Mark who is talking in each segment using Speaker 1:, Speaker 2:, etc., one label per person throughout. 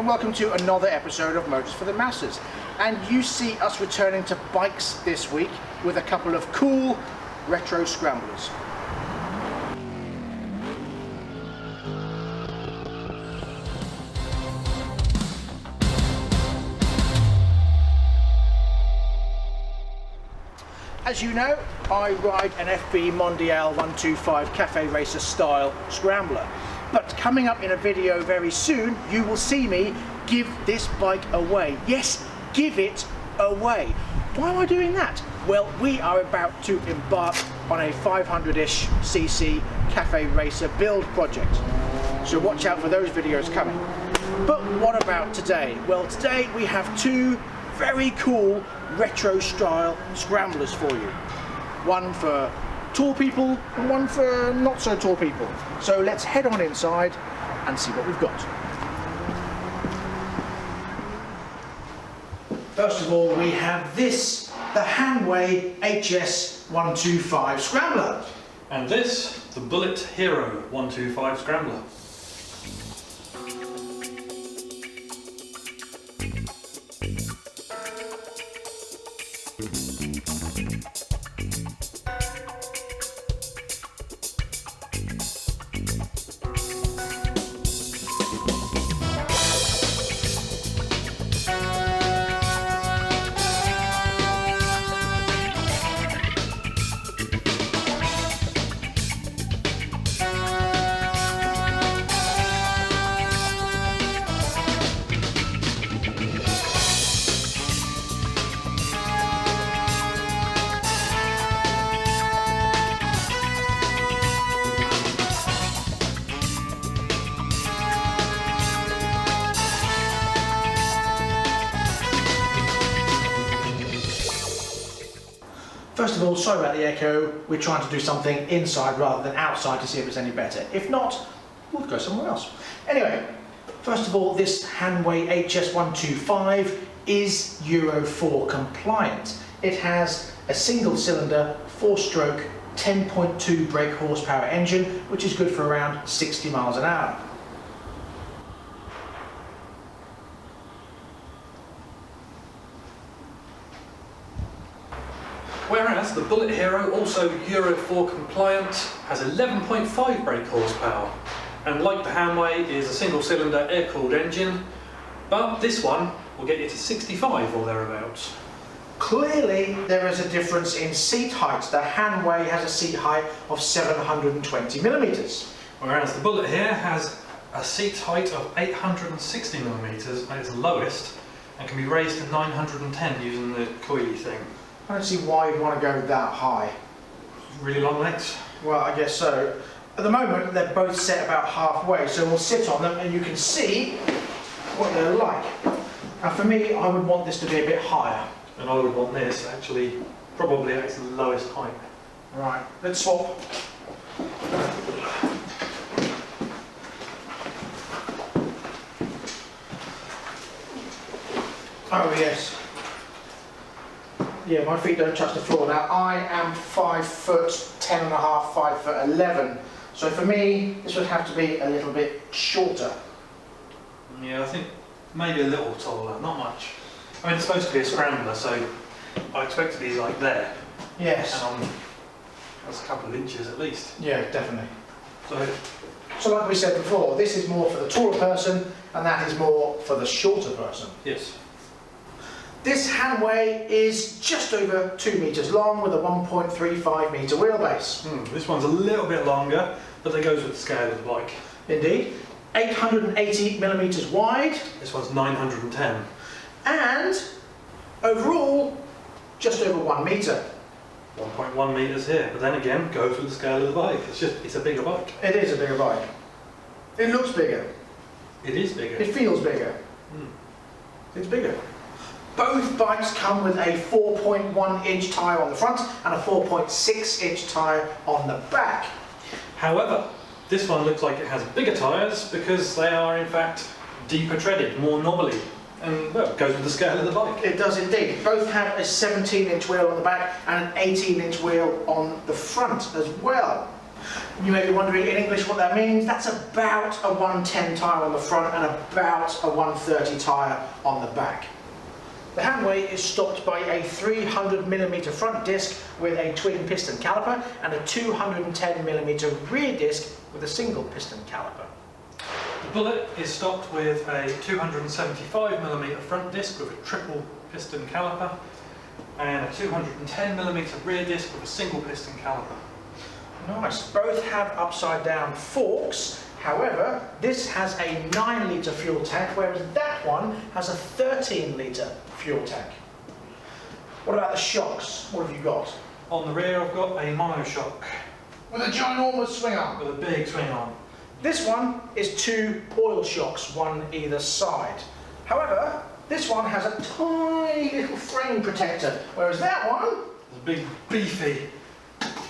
Speaker 1: welcome to another episode of Motors for the Masses. And you see us returning to bikes this week with a couple of cool retro scramblers. As you know, I ride an FB Mondial 125 Cafe Racer style Scrambler. But coming up in a video very soon, you will see me give this bike away. Yes, give it away. Why am I doing that? Well, we are about to embark on a 500-ish cc Cafe Racer build project. So watch out for those videos coming. But what about today? Well, today we have two very cool retro style scramblers for you. One for tall people and one for not so tall people. So let's head on inside and see what we've got. First of all, we have this, the Hanway HS125 Scrambler.
Speaker 2: And this, the Bullit Hero 125 Scrambler.
Speaker 1: First of all, sorry about the echo. We're trying to do something inside rather than outside to see if it's any better. If not, we'll go somewhere else. Anyway, first of all, this Hanway HS125 is Euro 4 compliant. It has a single cylinder, 4-stroke, 10.2 brake horsepower engine, which is good for around 60 miles an hour.
Speaker 2: Whereas the Bullit Hero, also Euro 4 compliant, has 11.5 brake horsepower, and like the Hanway is a single cylinder air-cooled engine, but this one will get you to 65 or thereabouts.
Speaker 1: Clearly there is a difference in seat height. The Hanway has a seat height of 720 millimeters.
Speaker 2: Whereas the Bullit here has a seat height of 860 millimeters at its lowest, and can be raised to 910 using the coily thing.
Speaker 1: I don't see why you'd want to go that high.
Speaker 2: Really long legs?
Speaker 1: Well, I guess so. At the moment, they're both set about halfway, so we'll sit on them and you can see what they're like. Now for me, I would want this to be a bit higher.
Speaker 2: And I would want this actually probably at its lowest height.
Speaker 1: Right, let's swap. Oh yes. Yeah, my feet don't touch the floor. Now I am 5 foot 10 and a half, 5 foot 11. So for me, this would have to be a little bit shorter.
Speaker 2: Yeah, I think maybe a little taller, not much. I mean, it's supposed to be a Scrambler, so I expect to be like there.
Speaker 1: Yes.
Speaker 2: And that's a couple of inches at least.
Speaker 1: Yeah, definitely.
Speaker 2: So
Speaker 1: like we said before, this is more for the taller person, and that is more for the shorter person.
Speaker 2: yes.
Speaker 1: This Hanway is just over 2 meters long with a 1.35 meter wheelbase.
Speaker 2: This one's a little bit longer, but that goes with the scale of the bike.
Speaker 1: Indeed. 880 millimeters wide.
Speaker 2: This one's 910.
Speaker 1: And overall, just over 1 meter.
Speaker 2: 1.1 meters here, but then again, goes with the scale of the bike. It's a bigger bike.
Speaker 1: It is a bigger bike. It looks bigger.
Speaker 2: It is bigger.
Speaker 1: It feels bigger. It's bigger. Both bikes come with a 4.1 inch tyre on the front and a 4.6 inch tyre on the back.
Speaker 2: However, this one looks like it has bigger tyres because they are in fact deeper treaded, more knobbly. And well, it goes with the scale of the bike.
Speaker 1: It does indeed. Both have a 17-inch wheel on the back and an 18-inch wheel on the front as well. You may be wondering in English what that means. That's about a 110 tyre on the front and about a 130 tyre on the back. The Hanway is stopped by a 300mm front disc with a twin piston caliper and a 210mm rear disc with a single piston caliper.
Speaker 2: The Bullit is stocked with a 275mm front disc with a triple piston caliper and a 210mm rear disc with a single piston caliper.
Speaker 1: Nice. Both have upside down forks. However, this has a 9 litre fuel tank, whereas that one has a 13 litre fuel tank. What about the shocks? What have you got?
Speaker 2: On the rear I've got a monoshock.
Speaker 1: With a ginormous swing arm.
Speaker 2: With a big swing arm.
Speaker 1: This one is 2 oil shocks, one either side. However, this one has a tiny little frame protector, whereas that one...
Speaker 2: The big beefy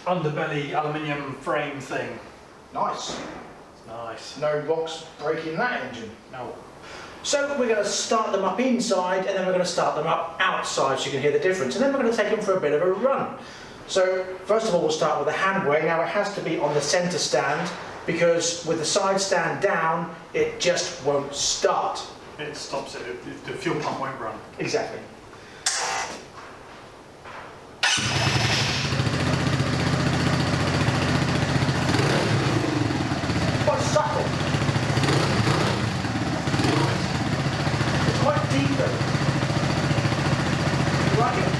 Speaker 2: underbelly aluminium frame thing.
Speaker 1: Nice.
Speaker 2: Nice.
Speaker 1: No box breaking that engine.
Speaker 2: No.
Speaker 1: So we're going to start them up inside and then we're going to start them up outside so you can hear the difference. And then we're going to take them for a bit of a run. So first of all we'll start with the Hanway. Now it has to be on the centre stand because with the side stand down it just won't start.
Speaker 2: It stops it. The fuel pump won't run.
Speaker 1: Exactly. Quite subtle. It's quite deep though. You like it?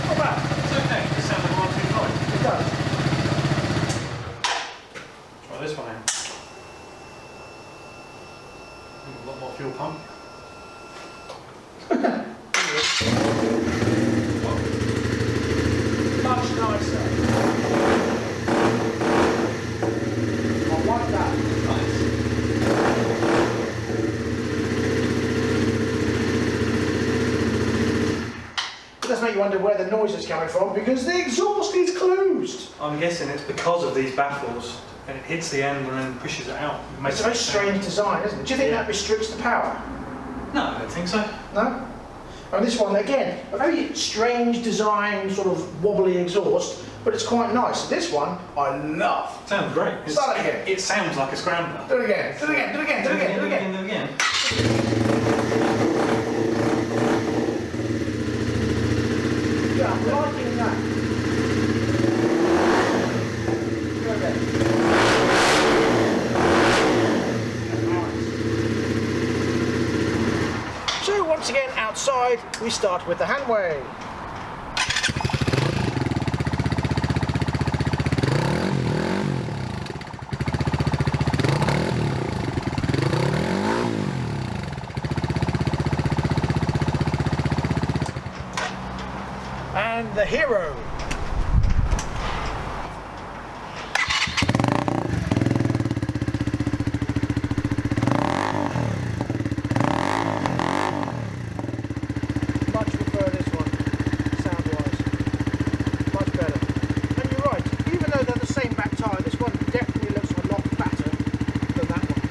Speaker 1: Not bad.
Speaker 2: It's okay. It sounds like 125.
Speaker 1: It does.
Speaker 2: Try this one out. A lot more fuel pump.
Speaker 1: Much nicer. I like that.
Speaker 2: Nice.
Speaker 1: It does make you wonder where the noise is coming from because the exhaust is closed.
Speaker 2: I'm guessing it's because of these baffles and it hits the end and then pushes it out. It makes
Speaker 1: It's a very
Speaker 2: it sound-
Speaker 1: strange design, isn't it? Do you think
Speaker 2: Yeah.
Speaker 1: that restricts the power?
Speaker 2: No, I don't think so.
Speaker 1: No? And this one, again, a very strange design, sort of wobbly exhaust, but it's quite nice. This one, I love.
Speaker 2: Sounds great.
Speaker 1: Start it again.
Speaker 2: It sounds like a Scrambler.
Speaker 1: Do it again, do it again, do it again, do it again, do it again.
Speaker 2: Do it again.
Speaker 1: Yeah, I'm liking that. Do it again. So once again, outside, we start with the Hanway. And the Hero. Much prefer this one, sound-wise. Much better. And you're right, even though they're the same back tyre, this one definitely looks a lot fatter than that one.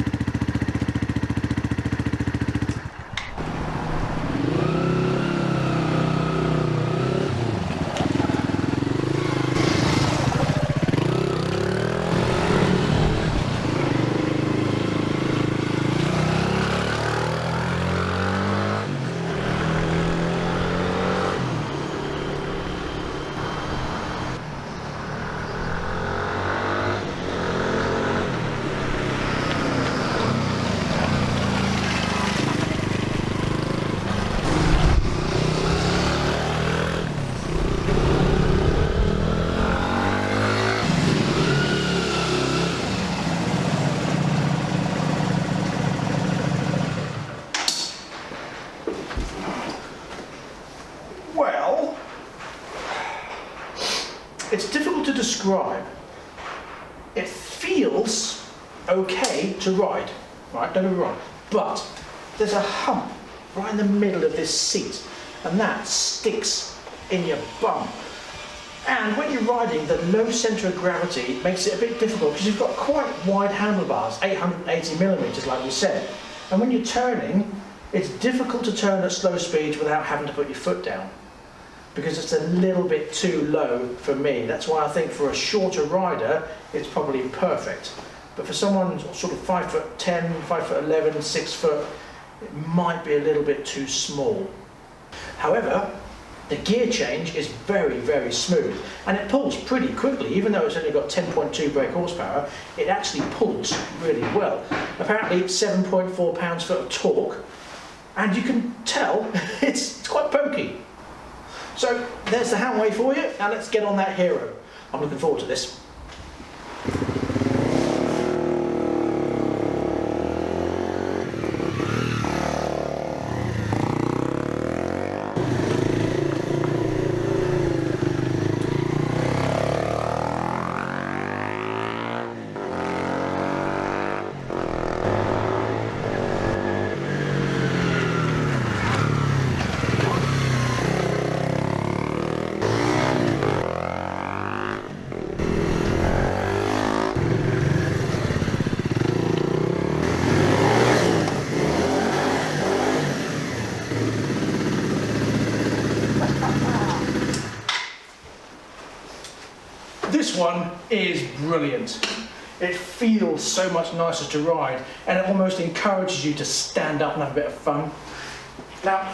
Speaker 1: Well, it's difficult to describe. It feels okay to ride, right? Don't get me wrong. But there's a hump right in the middle of this seat, and that sticks in your bum. And when you're riding, the low centre of gravity makes it a bit difficult because you've got quite wide handlebars, 880mm, like we said. And when you're turning, it's difficult to turn at slow speeds without having to put your foot down. because it's a little bit too low for me. That's why I think for a shorter rider, it's probably perfect. But for someone sort of 5'10", 5'11", 6 foot, it might be a little bit too small. However, the gear change is very, very smooth, and it pulls pretty quickly. Even though it's only got 10.2 brake horsepower, it actually pulls really well. Apparently 7.4 pounds-foot of torque, and you can tell it's quite pokey. So there's the Hanway for you, and let's get on that Hero. I'm looking forward to this. This one is brilliant. It feels so much nicer to ride, and it almost encourages you to stand up and have a bit of fun. Now,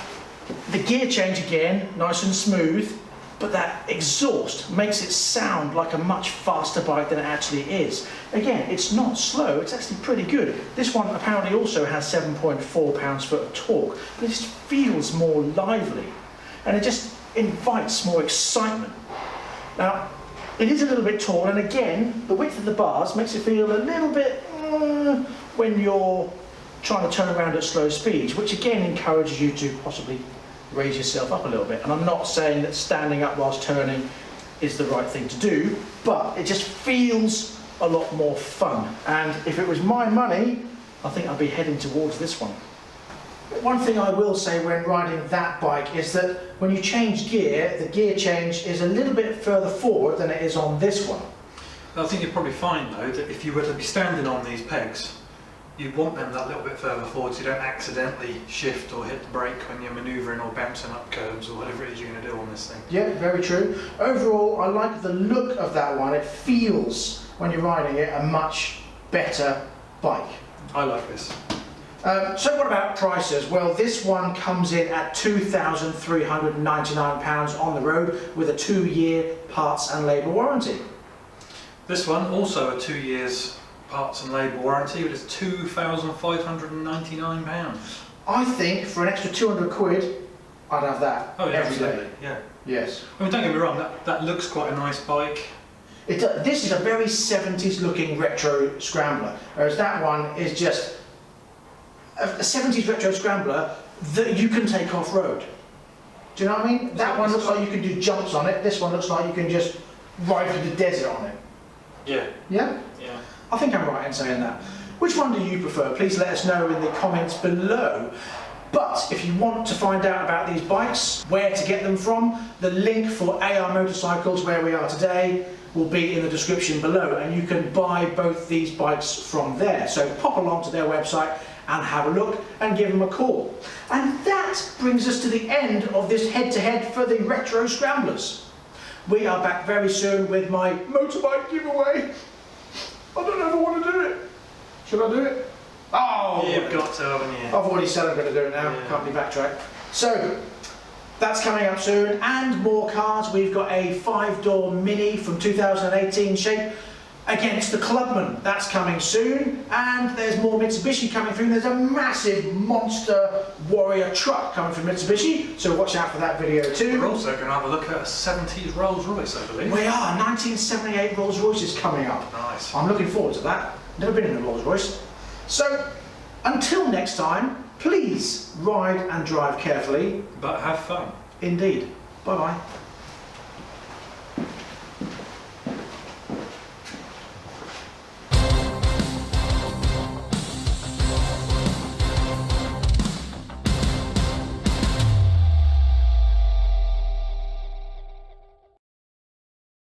Speaker 1: the gear change again, nice and smooth, but that exhaust makes it sound like a much faster bike than it actually is. Again, it's not slow, it's actually pretty good. This one apparently also has 7.4 pounds-foot of torque, but it just feels more lively, and it just invites more excitement. Now, it is a little bit tall, and again, the width of the bars makes it feel a little bit when you're trying to turn around at slow speeds, which again encourages you to possibly raise yourself up a little bit. And I'm not saying that standing up whilst turning is the right thing to do, but it just feels a lot more fun. And if it was my money, I think I'd be heading towards this one. One thing I will say when riding that bike is that when you change gear, the gear change is a little bit further forward than it is on this one.
Speaker 2: I think you'd probably find though that if you were to be standing on these pegs, you want them that little bit further forward so you don't accidentally shift or hit the brake when you're manoeuvring or bouncing up curbs or whatever it is you're going to do on this thing.
Speaker 1: Yeah, very true. Overall, I like the look of that one. It feels, when you're riding it, a much better bike.
Speaker 2: I like this.
Speaker 1: So what about prices? Well, this one comes in at £2,399 on the road with a 2-year parts and labour warranty.
Speaker 2: This one, also a 2 years parts and labour warranty, but it's £2,599.
Speaker 1: I think for an extra 200 quid, I'd have that every
Speaker 2: absolutely.
Speaker 1: day.
Speaker 2: Yeah.
Speaker 1: Yes.
Speaker 2: I mean, don't get me wrong, that looks quite a nice bike.
Speaker 1: This is a very 70s looking retro Scrambler, whereas that one is just a 70s retro Scrambler that you can take off-road. Do you know what I mean? That one looks like you can do jumps on it. This one looks like you can just ride through the desert on it.
Speaker 2: Yeah.
Speaker 1: Yeah?
Speaker 2: Yeah.
Speaker 1: I think I'm right in saying that. Which one do you prefer? Please let us know in the comments below. But if you want to find out about these bikes, where to get them from, the link for AR Motorcycles, where we are today, will be in the description below, and you can buy both these bikes from there. So pop along to their website and have a look and give them a call. And that brings us to the end of this head-to-head for the Retro Scramblers. We are back very soon with my motorbike giveaway. I don't know if I want to do it. Should I do it? Oh!
Speaker 2: You've got to, haven't you?
Speaker 1: I've already said I'm going to do it now.
Speaker 2: Yeah.
Speaker 1: Can't be backtracked. So, that's coming up soon, and more cars. We've got a 5-door Mini from 2018 shape against the Clubman. That's coming soon, and there's more Mitsubishi coming through. There's a massive monster Warrior truck coming from Mitsubishi, so watch out for that video too.
Speaker 2: We're also going to have a look at a 70s Rolls Royce, I believe.
Speaker 1: We are. 1978 Rolls Royce is coming up.
Speaker 2: Nice.
Speaker 1: I'm looking forward to that. Never been in a Rolls Royce. So, until next time, please ride and drive carefully.
Speaker 2: But have fun.
Speaker 1: Indeed. Bye-bye.